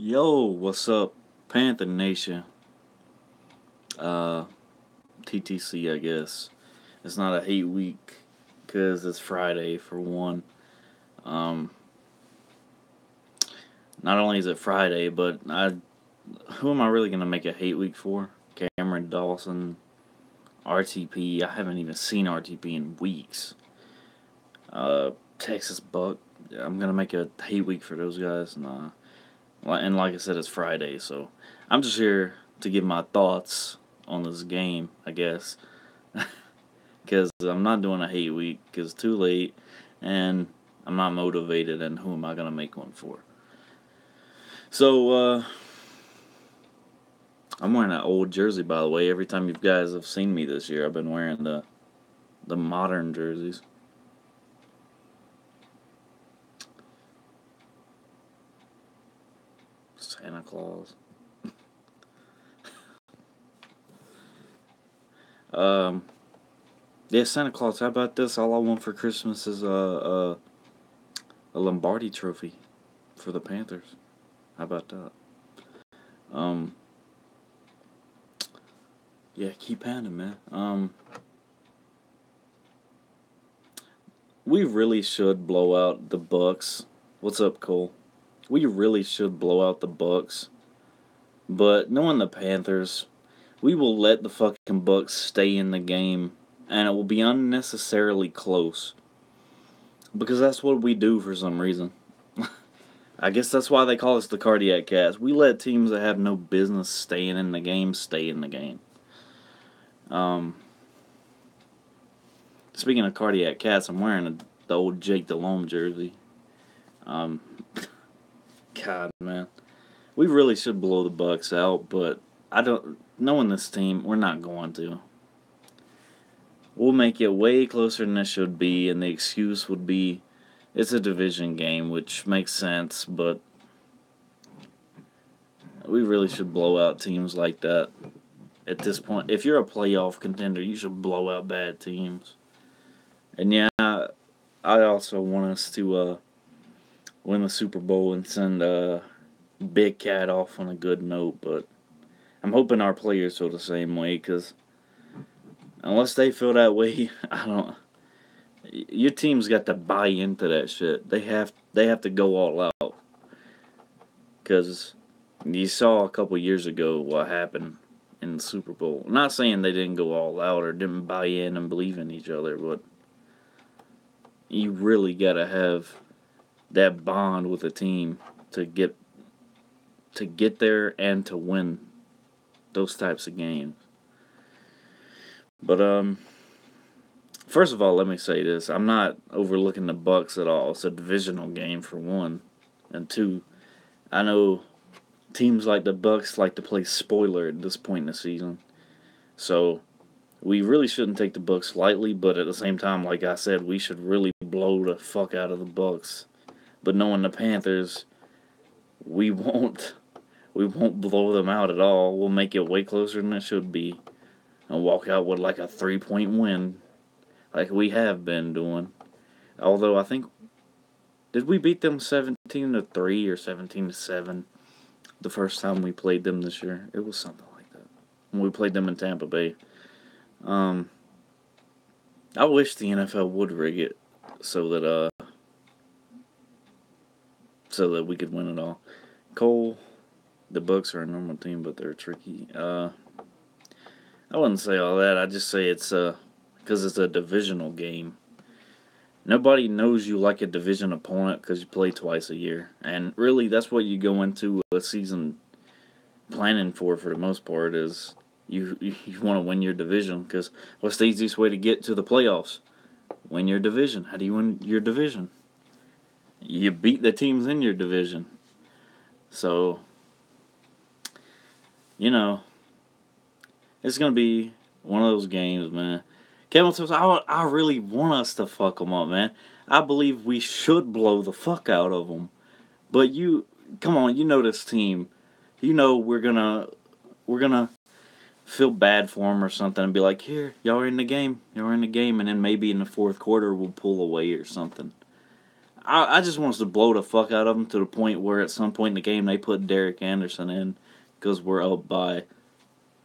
Yo, what's up, Panther Nation? Uh, TTC, I guess. It's not a hate week because it's Friday for one. Um, not only is it Friday, but who am I really gonna make a hate week for? Cameron Dawson, RTP. I haven't even seen RTP in weeks. Texas Buck. I'm gonna make a hate week for those guys. Nah, and like I said, it's Friday, so I'm just here to give my thoughts on this game, I guess. Because I'm not doing a hate week because it's too late and I'm not motivated, and who am I going to make one for? So, I'm wearing an old jersey, by the way. Every time you guys have seen me this year, I've been wearing the modern jerseys. Santa Claus. Um, yeah, Santa Claus. How about this? All I want for Christmas is a Lombardi trophy for the Panthers. How about that? Um, yeah, keep pounding, man. We really should blow out the Bucs. What's up, Cole? We really should blow out the Bucs. But knowing the Panthers, we will let the fucking Bucs stay in the game, and it will be unnecessarily close because that's what we do for some reason. I guess that's why they call us the Cardiac Cats. We let teams that have no business staying in the game stay in the game. Um, Speaking of Cardiac Cats, I'm wearing the old Jake Delhomme jersey. Um, God, man. We really should blow the Bucs out, but I don't. Knowing this team, we're not going to. We'll make it way closer than it should be, and the excuse would be it's a division game, which makes sense. But we really should blow out teams like that. At this point, if you're a playoff contender, you should blow out bad teams. And yeah, I also want us to win the Super Bowl and send Big Cat off on a good note, but I'm hoping our players feel the same way because unless they feel that way, I don't. Your team's got to buy into that shit. They have to go all out because you saw a couple years ago what happened in the Super Bowl. I'm not saying they didn't go all out or didn't buy in and believe in each other, but you really gotta have that bond with a team to get there and to win those types of games. But first of all, let me say this: I'm not overlooking the Bucs at all. It's a divisional game for one, and two, I know teams like the Bucs like to play spoiler at this point in the season, so we really shouldn't take the Bucs lightly. But at the same time, like I said, we should really blow the fuck out of the Bucs. But knowing the Panthers, we won't. We won't blow them out at all. We'll make it way closer than it should be, and walk out with like a 3-point win, like we have been doing. Although I think did we beat them 17-3 or 17-7 the first time we played them this year? It was something like that when we played them in Tampa Bay. Um, I wish the NFL would rig it so that we could win it all. Cole, the Bucs are a normal team, but they're tricky. I wouldn't say all that. I just say it's because it's a divisional game. Nobody knows you like a division opponent because you play twice a year, and really that's what you go into a season planning for the most part is you want to win your division because what's the easiest way to get to the playoffs? Win your division. How do you win your division? You beat the teams in your division. So, you know, it's going to be one of those games, man. Kevin says, I really want us to fuck them up, man. I believe we should blow the fuck out of them. But come on, you know this team. You know we're gonna feel bad for them or something and be like, here, y'all are in the game, and then maybe in the fourth quarter we'll pull away or something. I just want us to blow the fuck out of them to the point where at some point in the game they put Derek Anderson in because we're up by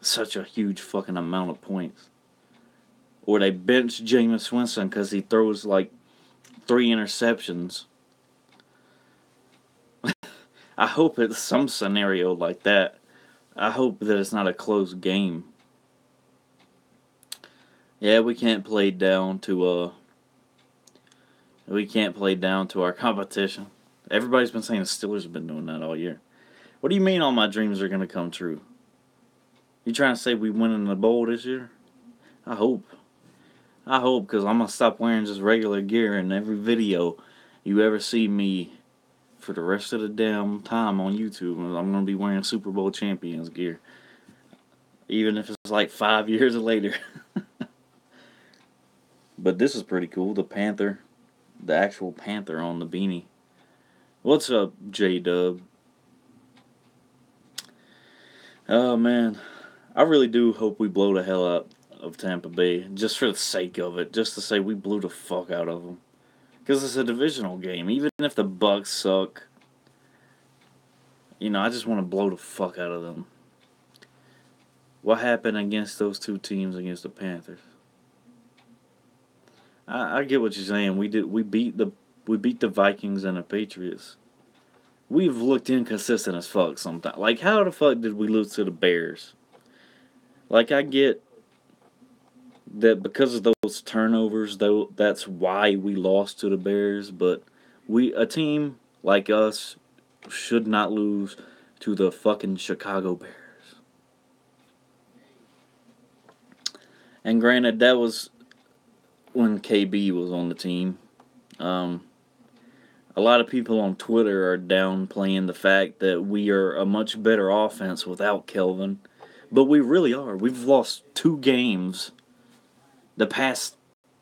such a huge fucking amount of points. Or they bench Jameis Winston because he throws like 3 interceptions. I hope it's some scenario like that. I hope that it's not a close game. Yeah, we can't play down to our competition. Everybody's been saying the Steelers have been doing that all year. What do you mean all my dreams are gonna come true? You trying to say we win in the bowl this year? I hope. I hope, because I'm gonna stop wearing just regular gear in every video you ever see me for the rest of the damn time on YouTube. I'm gonna be wearing Super Bowl champions gear. Even if it's like 5 years later. But this is pretty cool. The actual Panther on the beanie. What's up, J-Dub? Oh, man. I really do hope we blow the hell out of Tampa Bay. Just for the sake of it. Just to say we blew the fuck out of them. Because it's a divisional game. Even if the Bucs suck. I just want to blow the fuck out of them. What happened against those two teams against the Panthers? I get what you're saying. We beat the Vikings and the Patriots. We've looked inconsistent as fuck sometimes. Like, how the fuck did we lose to the Bears? Like, I get that because of those turnovers, though, that's why we lost to the Bears. But a team like us should not lose to the fucking Chicago Bears. And granted, that was when KB was on the team. A lot of people on Twitter are downplaying the fact that we are a much better offense without Kelvin. But we really are. We've lost 2 games. The past,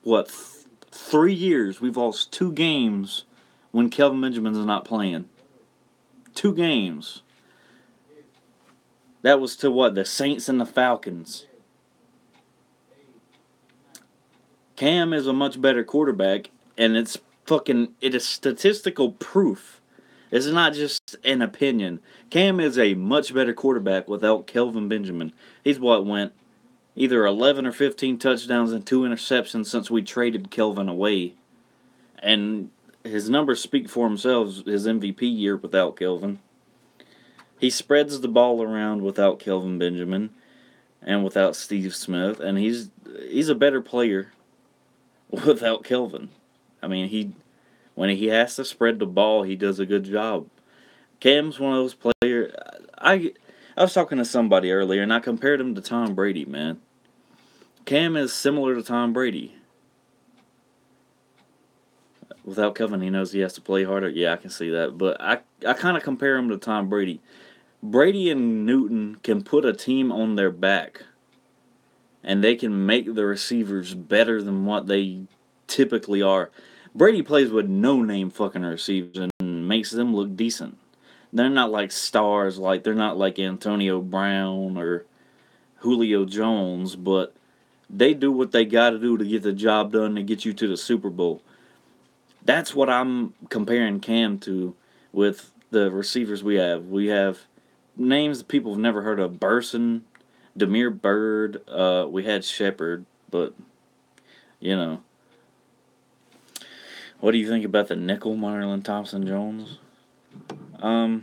3 years, we've lost 2 games when Kelvin Benjamin's not playing. 2 games. That was to the Saints and the Falcons. Cam is a much better quarterback, and it is statistical proof. It's not just an opinion. Cam is a much better quarterback without Kelvin Benjamin. He's went either 11 or 15 touchdowns and 2 interceptions since we traded Kelvin away. And his numbers speak for themselves, his MVP year without Kelvin. He spreads the ball around without Kelvin Benjamin and without Steve Smith, and he's a better player without Kelvin. I mean, when he has to spread the ball, he does a good job. Cam's one of those players. I was talking to somebody earlier, and I compared him to Tom Brady, man. Cam is similar to Tom Brady. Without Kelvin, he knows he has to play harder. Yeah, I can see that. But I kind of compare him to Tom Brady. Brady and Newton can put a team on their back, and they can make the receivers better than what they typically are. Brady plays with no-name fucking receivers and makes them look decent. They're not like stars, they're not like Antonio Brown or Julio Jones, but they do what they got to do to get the job done to get you to the Super Bowl. That's what I'm comparing Cam to with the receivers we have. We have names that people have never heard of: Burson, Damiere Byrd. We had Shepard, but What do you think about the nickel, Marlon Thompson-Jones? I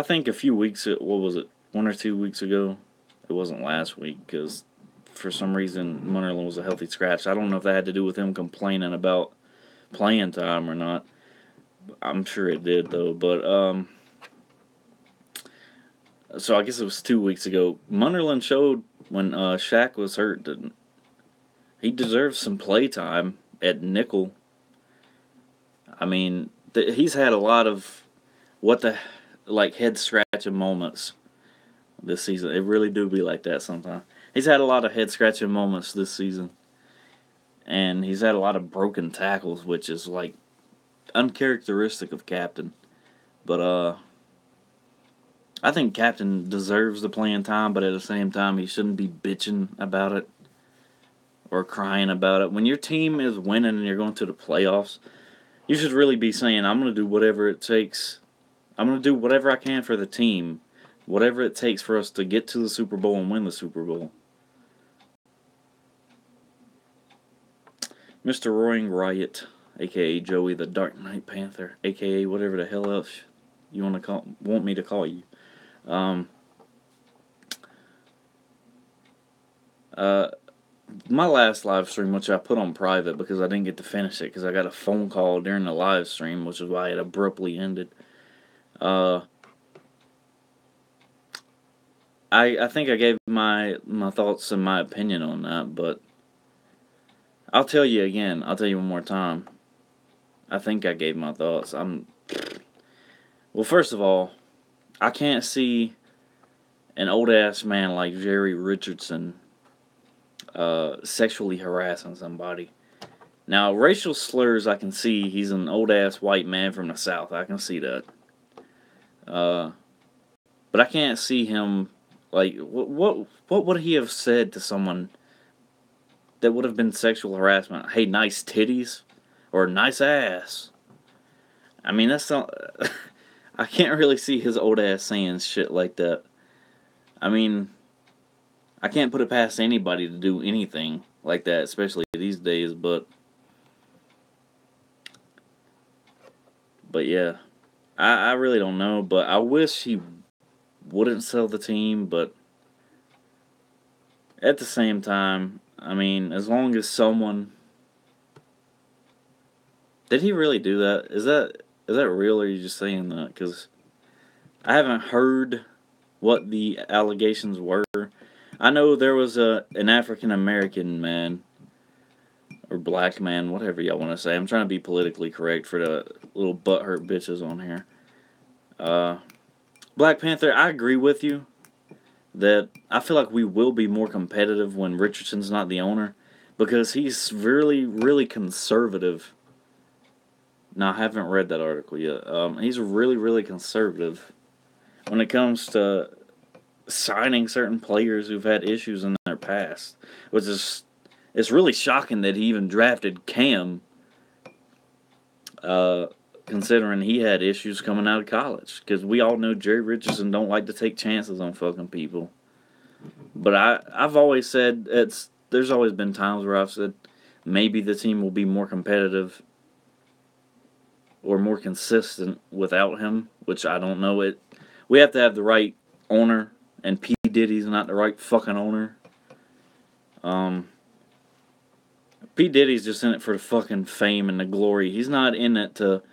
think a few weeks, 1 or 2 weeks ago? It wasn't last week, because for some reason Munnerlyn was a healthy scratch. I don't know if that had to do with him complaining about playing time or not. I'm sure it did, though. But, so I guess it was 2 weeks ago. Munnerlyn showed when Shaq was hurt that he deserves some play time at nickel. I mean, he's had a lot of head scratching moments this season. It really do be like that sometimes. He's had a lot of head scratching moments this season, and he's had a lot of broken tackles, which is uncharacteristic of Captain. But I think Captain deserves the playing time, but at the same time, he shouldn't be bitching about it. or crying about it. When your team is winning and you're going to the playoffs, you should really be saying, I'm going to do whatever it takes. I'm going to do whatever I can for the team. Whatever it takes for us to get to the Super Bowl and win the Super Bowl. Mr. Roaring Riot, a.k.a. Joey the Dark Knight Panther, a.k.a. whatever the hell else you want me to call you. My last live stream, which I put on private because I didn't get to finish it because I got a phone call during the live stream, which is why it abruptly ended. I think I gave my thoughts and my opinion on that, but I'll tell you again. I'll tell you one more time. I think I gave my thoughts. Well, first of all, I can't see an old ass man like Jerry Richardson sexually harassing somebody. Now, racial slurs, I can see he's an old ass white man from the South. I can see that. But I can't see him, like, what would he have said to someone that would have been sexual harassment? Hey, nice titties? Or nice ass? I mean, that's not... I can't really see his old ass saying shit like that. I mean, I can't put it past anybody to do anything like that, especially these days, but yeah. I really don't know, but I wish he wouldn't sell the team, but at the same time, I mean, as long as someone... Did he really do that? Is that real, or are you just saying that? Because I haven't heard what the allegations were. I know there was an African American man, or black man, whatever y'all want to say. I'm trying to be politically correct for the little butthurt bitches on here. Black Panther, I agree with you that I feel like we will be more competitive when Richardson's not the owner, because he's really, really conservative. Now, I haven't read that article yet. He's really, really conservative when it comes to signing certain players who've had issues in their past, which is, it's really shocking that he even drafted Cam, considering he had issues coming out of college. Because we all know Jerry Richardson don't like to take chances on fucking people. But I've always said there's always been times where I've said maybe the team will be more competitive or more consistent without him, which I don't know. We have to have the right owner, and P. Diddy's not the right fucking owner. P. Diddy's just in it for the fucking fame and the glory. He's not in it to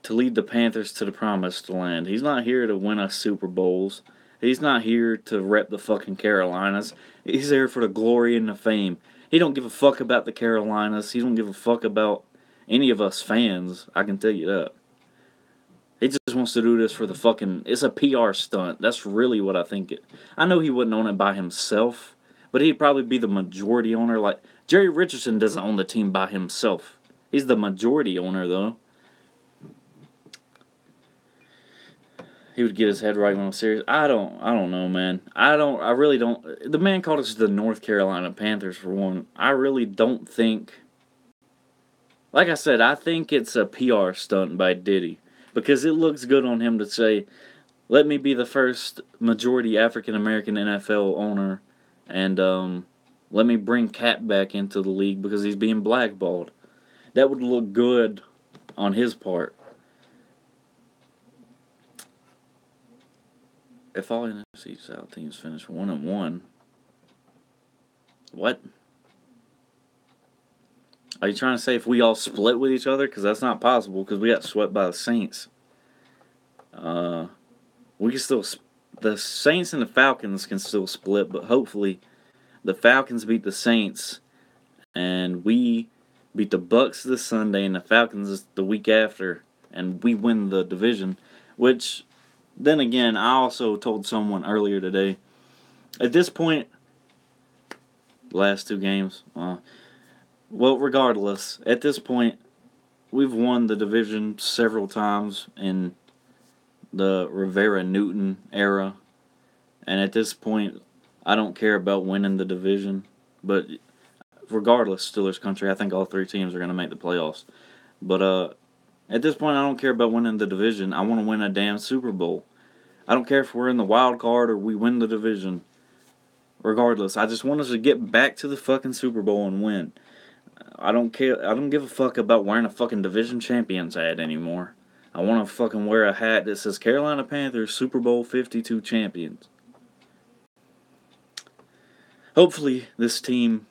lead the Panthers to the promised land. He's not here to win us Super Bowls. He's not here to rep the fucking Carolinas. He's there for the glory and the fame. He don't give a fuck about the Carolinas. He don't give a fuck about any of us fans. I can tell you that. He just wants to do this for the fucking... It's a PR stunt. That's really what I think it... I know he wouldn't own it by himself, but he'd probably be the majority owner. Like, Jerry Richardson doesn't own the team by himself. He's the majority owner, though. He would get his head right when I'm serious. I don't know, man. I really don't. The man called us the North Carolina Panthers for one. I really don't think... Like I said, I think it's a PR stunt by Diddy. Because it looks good on him to say, let me be the first majority African-American NFL owner, and let me bring Cap back into the league because he's being blackballed. That would look good on his part. If all NFC South teams finish 1-1, what? Are you trying to say if we all split with each other? Because that's not possible, because we got swept by the Saints. We can still... The Saints and the Falcons can still split, but hopefully the Falcons beat the Saints, and we beat the Bucs this Sunday, and the Falcons the week after, and we win the division. Which, then again, I also told someone earlier today, at this point, last two games... Well, regardless, at this point, we've won the division several times in the Rivera-Newton era. And at this point, I don't care about winning the division, but regardless, Steelers country, I think all three teams are going to make the playoffs. But at this point, I don't care about winning the division. I want to win a damn Super Bowl. I don't care if we're in the wild card or we win the division. Regardless, I just want us to get back to the fucking Super Bowl and win. I don't care. I don't give a fuck about wearing a fucking division champions hat anymore. I want to fucking wear a hat that says Carolina Panthers Super Bowl 52 champions. Hopefully, this team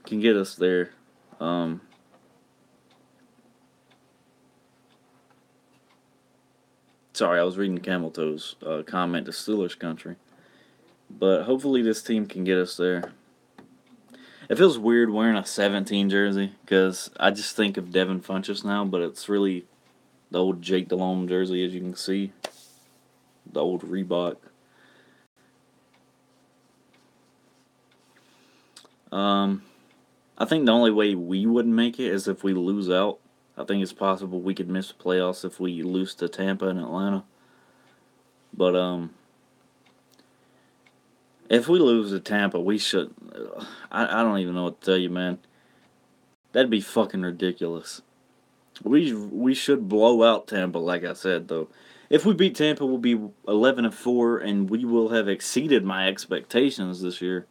can get us there. Sorry, I was reading Camel Toe's comment to Steelers country. But hopefully this team can get us there. It feels weird wearing a 17 jersey because I just think of Devin Funchess now, but it's really the old Jake Delhomme jersey, as you can see. The old Reebok. I think the only way we wouldn't make it is if we lose out. I think it's possible we could miss the playoffs if we lose to Tampa and Atlanta. But if we lose to Tampa, we should. I don't even know what to tell you, man. That'd be fucking ridiculous. We should blow out Tampa, like I said, though. If we beat Tampa, we'll be 11-4, and we will have exceeded my expectations this year.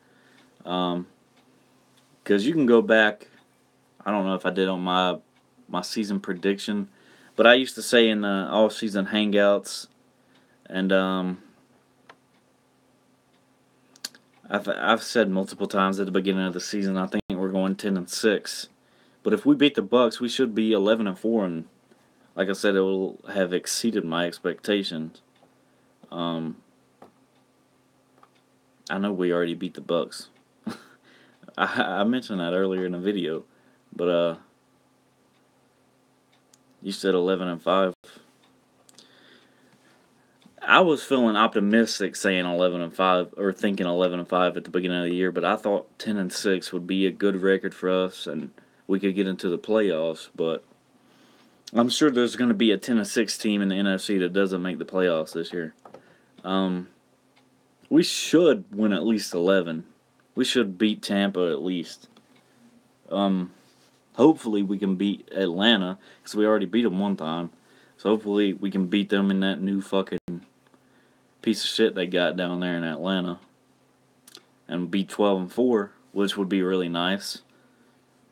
Because you can go back. I don't know if I did on my season prediction, but I used to say in the all-season hangouts, and I've said multiple times at the beginning of the season, I think we're going 10-6. But if we beat the Bucs, we should be 11-4, and like I said, it will have exceeded my expectations. I know we already beat the Bucs. I mentioned that earlier in the video, but you said 11-5. I was feeling optimistic saying 11-5 or thinking 11-5 at the beginning of the year, but I thought 10-6 would be a good record for us and we could get into the playoffs. But I'm sure there's going to be a 10-6 team in the NFC that doesn't make the playoffs this year. We should win at least 11. We should beat Tampa at least. Hopefully we can beat Atlanta because we already beat them one time. So hopefully we can beat them in that new fucking piece of shit they got down there in Atlanta and be 12-4, which would be really nice.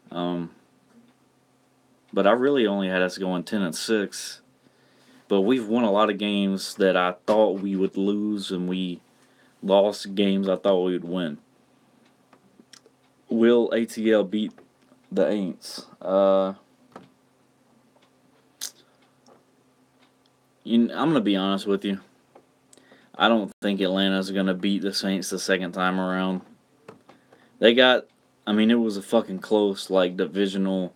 But I really only had us going 10-6. But we've won a lot of games that I thought we would lose, and we lost games I thought we would win. Will ATL beat the Aints? I'm going to be honest with you. I don't think Atlanta's going to beat the Saints the second time around. It was a fucking close, divisional,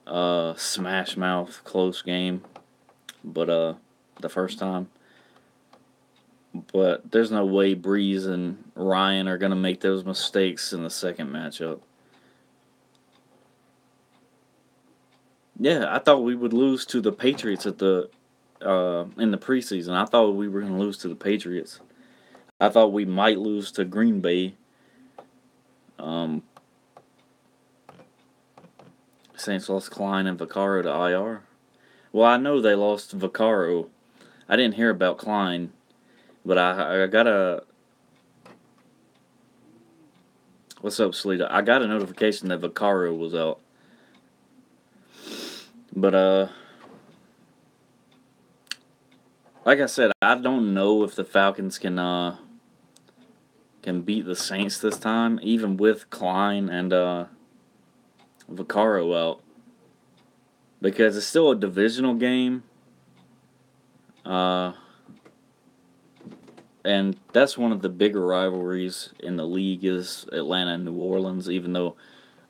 smash mouth close game. But, the first time. But there's no way Breeze and Ryan are going to make those mistakes in the second matchup. Yeah, I thought we would lose to the Patriots in the preseason. I thought we were going to lose to the Patriots. I thought we might lose to Green Bay. Saints lost Klein and Vaccaro to IR. Well, I know they lost Vaccaro. I didn't hear about Klein, but I got a... What's up, Sleeta? I got a notification that Vaccaro was out. But, like I said, I don't know if the Falcons can beat the Saints this time, even with Klein and Vaccaro out, because it's still a divisional game, and that's one of the bigger rivalries in the league is Atlanta and New Orleans. Even though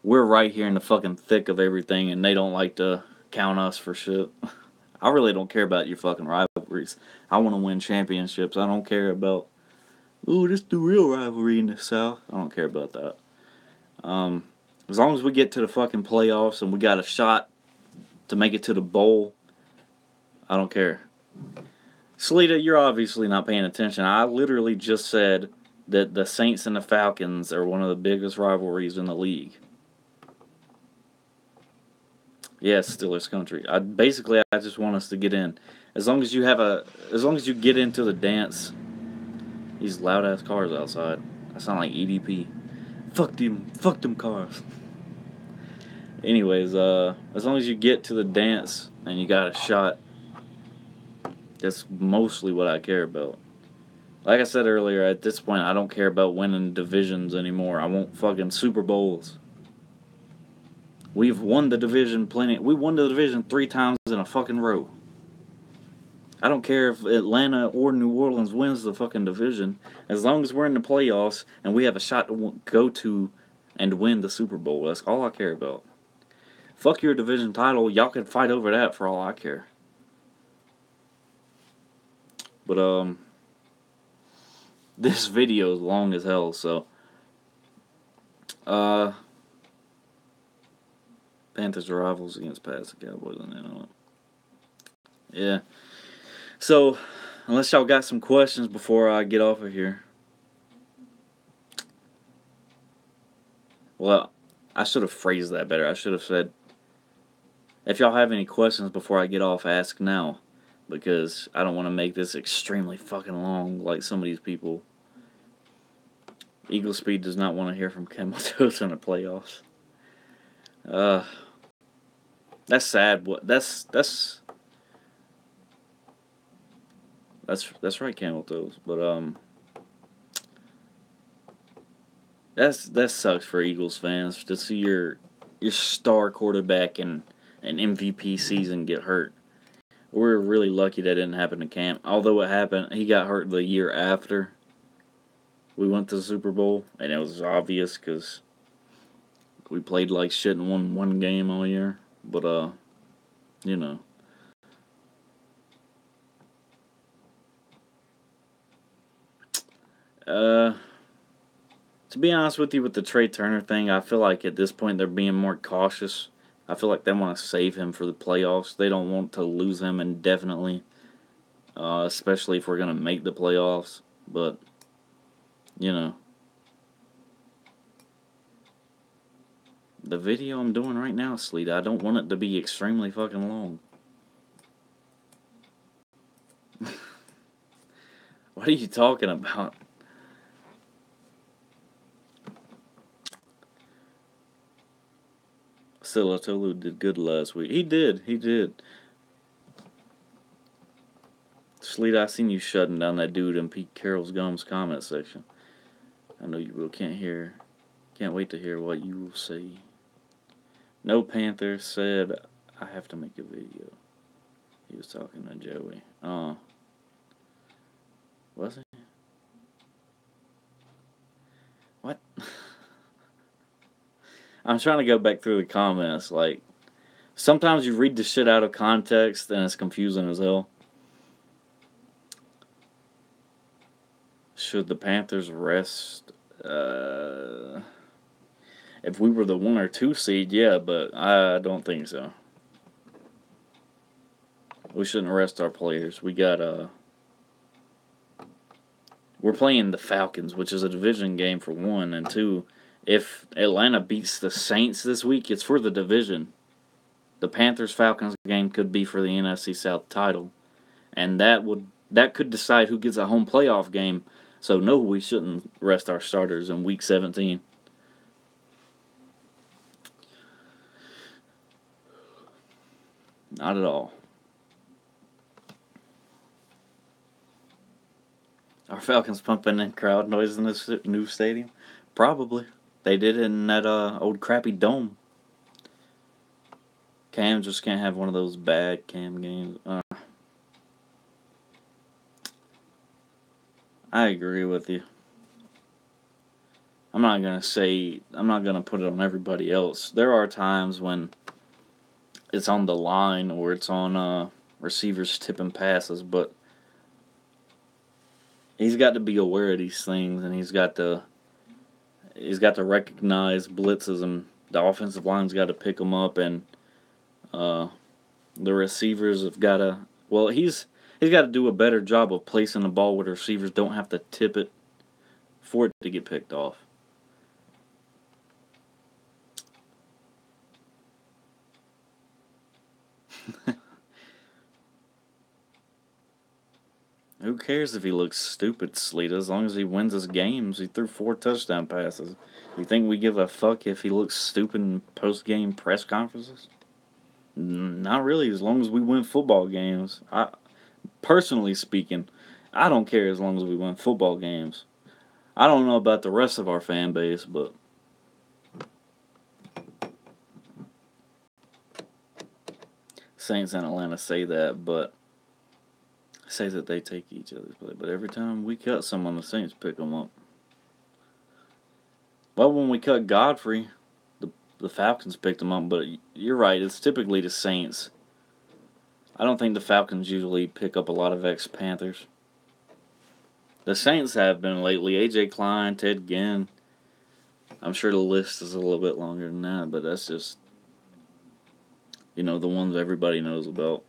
we're right here in the fucking thick of everything, and they don't like to count us for shit. I really don't care about your fucking rivalries. I want to win championships. I don't care about, ooh, this is the real rivalry in the South. I don't care about that. As long as we get to the fucking playoffs and we got a shot to make it to the bowl, I don't care. Sleeta, you're obviously not paying attention. I literally just said The Saints and the Falcons are one of the biggest rivalries in the league. Yes, Steelers country. I just want us to get in. As long as you get into the dance. These loud ass cars outside. I sound like EDP. Fuck them cars. Anyways, as long as you get to the dance and you got a shot, that's mostly what I care about. Like I said earlier, at this point, I don't care about winning divisions anymore. I want fucking Super Bowls. We've won the division plenty. We won the division 3 times in a fucking row. I don't care if Atlanta or New Orleans wins the fucking division. As long as we're in the playoffs and we have a shot to go to and win the Super Bowl, that's all I care about. Fuck your division title. Y'all can fight over that for all I care. But this video is long as hell, so Panthers are rivals against Pats and Cowboys, and you know it. Yeah. So, unless y'all got some questions before I get off of here. Well, I should have phrased that better. I should have said, if y'all have any questions before I get off, ask now. Because I don't want to make this extremely fucking long like some of these people. Eagle Speed does not want to hear from Camel Toes in the playoffs. That's sad. That's right, Camel Toes. But that sucks for Eagles fans to see your star quarterback in an MVP season get hurt. We're really lucky that didn't happen to Cam. Although it happened, he got hurt the year after we went to the Super Bowl, and it was obvious because we played like shit and won one game all year. But you know. To be honest with you, with the Trey Turner thing, I feel like at this point they're being more cautious. I feel like they want to save him for the playoffs. They don't want to lose him indefinitely, especially if we're going to make the playoffs. But, you know. The video I'm doing right now, Sleet, I don't want it to be extremely fucking long. What are you talking about? Silatolu did good last week. He did. Sleet, I seen you shutting down that dude in Pete Carroll's Gums comment section. I know you will. Can't wait to hear what you will say. No Panther said, I have to make a video. He was talking to Joey. Was he? What? I'm trying to go back through the comments. Like, sometimes you read the shit out of context and it's confusing as hell. Should the Panthers rest? If we were the 1 or 2 seed, yeah, but I don't think so. We shouldn't rest our players. We're playing the Falcons, which is a division game for 1, and 2, if Atlanta beats the Saints this week, it's for the division. The Panthers-Falcons game could be for the NFC South title, and that could decide who gets a home playoff game. So no, we shouldn't rest our starters in Week 17. Not at all. Are Falcons pumping in crowd noise in this new stadium? Probably. They did it in that old crappy dome. Cam just can't have one of those bad Cam games. I agree with you. I'm not going to put it on everybody else. There are times when it's on the line or it's on receivers tipping passes, but he's got to be aware of these things, and he's got to recognize blitzes, and the offensive line's got to pick them up, and the receivers have got to. Well, he's got to do a better job of placing the ball where the receivers don't have to tip it. for it to get picked off. Who cares if he looks stupid, Sleeta? As long as he wins his games, he threw 4 touchdown passes. You think we give a fuck if he looks stupid in post-game press conferences? Not really. As long as we win football games, personally speaking, I don't care as long as we win football games. I don't know about the rest of our fan base, but Saints and Atlanta say that, but say that they take each other's play. But every time we cut someone, the Saints pick them up. Well, when we cut Godfrey, the Falcons picked them up. But you're right; it's typically the Saints. I don't think the Falcons usually pick up a lot of ex-Panthers. The Saints have been lately. A.J. Klein, Ted Ginn. I'm sure the list is a little bit longer than that, but that's just, the ones everybody knows about.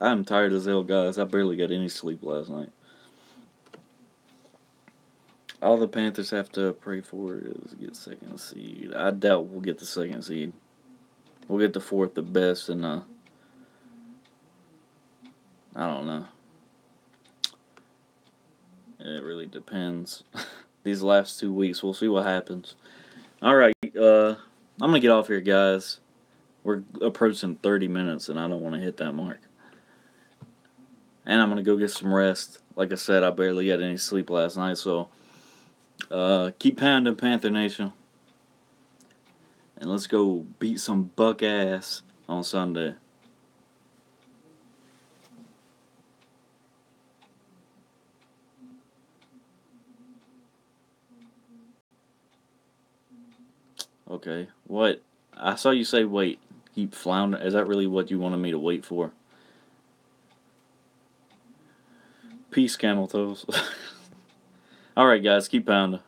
I'm tired as hell, guys. I barely got any sleep last night. All the Panthers have to pray for is get second seed. I doubt we'll get the second seed. We'll get the fourth, the best, and I don't know. It really depends. These last 2 weeks, we'll see what happens. All right, I'm gonna get off here, guys. We're approaching 30 minutes, and I don't want to hit that mark. And I'm gonna go get some rest. Like I said, I barely got any sleep last night, so keep pounding, Panther Nation, and let's go beat some Buck ass on Sunday. Okay, what? I saw you say wait. Keep floundering. Is that really what you wanted me to wait for? Peace, camel toes. All right, guys, keep pounding.